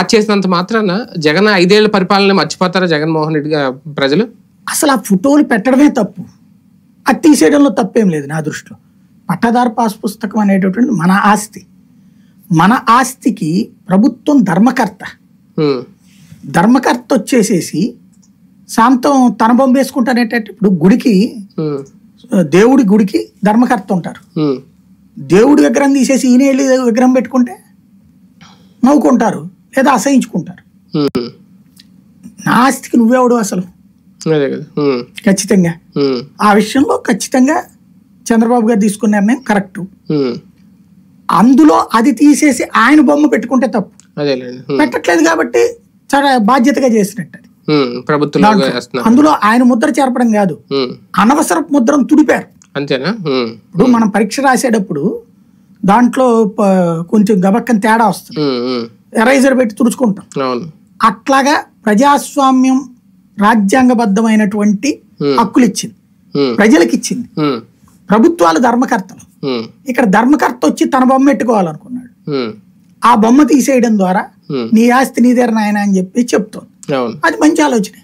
మార్చేసినంత మాత్రాన జగన్ 5 ఏళ్ల పరిపాలన మర్చిపోతారా జగన్మోహన్ రెడ్డి ప్రజలు? అసలు ఆ ఫోటోలు పెట్టడమే తప్పు, అది తీసేయడంలో తప్పేం లేదు నా దృష్టిలో. పట్టాదారు పాస్ పుస్తకం అనేటటువంటి మన ఆస్తి, మన ఆస్తికి ప్రభుత్వం ధర్మకర్త. ధర్మకర్త వచ్చేసేసి శాంతం తన బొమ్మ వేసుకుంటానేటట్టు. ఇప్పుడు గుడికి, దేవుడి గుడికి ధర్మకర్త ఉంటారు. దేవుడి విగ్రహం తీసేసి ఈయన వెళ్ళి విగ్రహం పెట్టుకుంటే నవ్వుకుంటారు లేదా అసహించుకుంటారు. నా ఆస్తికి నువ్వెవడు అసలు? ఖచ్చితంగా ఆ విషయంలో ఖచ్చితంగా చంద్రబాబు గారు తీసుకున్న నిర్ణయం కరెక్ట్. అందులో అది తీసేసి ఆయన బొమ్మ పెట్టుకుంటే తప్పు. పెట్టట్లేదు కాబట్టి చాలా బాధ్యతగా చేసినట్టు. అందులో ఆయన ముద్ర చేర్పడం కాదు, అనవసర ముద్రను తుడిపారు. అంతేనా? ఇప్పుడు మనం పరీక్ష రాసేటప్పుడు దాంట్లో కొంచెం గబక్కని తేడా వస్తుంది, ఎరైజర్ పెట్టి తుడుచుకుంటాం. అట్లాగా ప్రజాస్వామ్యం రాజ్యాంగబద్ధమైనటువంటి హక్కులు ఇచ్చింది, ప్రజలకు ఇచ్చింది. ప్రభుత్వాలు ధర్మకర్తలు. ఇక్కడ ధర్మకర్త వచ్చి తన బొమ్మ పెట్టుకోవాలనుకున్నాడు. ఆ బొమ్మ తీసేయడం ద్వారా నీ ఆస్తి నీదేర నాయన అని చెప్పి చెప్తోంది. అది మంచి ఆలోచన.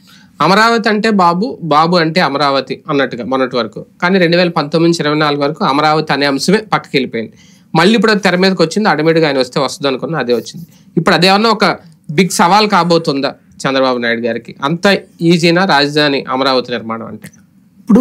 అమరావతి అంటే బాబు, బాబు అంటే అమరావతి అన్నట్టుగా మొన్నటి వరకు. కానీ 2019-24 వరకు అమరావతి అనే అంశమే పక్కకి వెళ్ళిపోయింది. మళ్ళీ ఇప్పుడు తెర మీదకి వచ్చింది. అడమిడిగా ఆయన వస్తుంది అనుకున్నా, అదే వచ్చింది. ఇప్పుడు అదేమన్నా ఒక బిగ్ సవాల్ కాబోతుందా చంద్రబాబు నాయుడు గారికి? అంత ఈజీనా రాజధాని అమరావతి నిర్మాణం అంటే?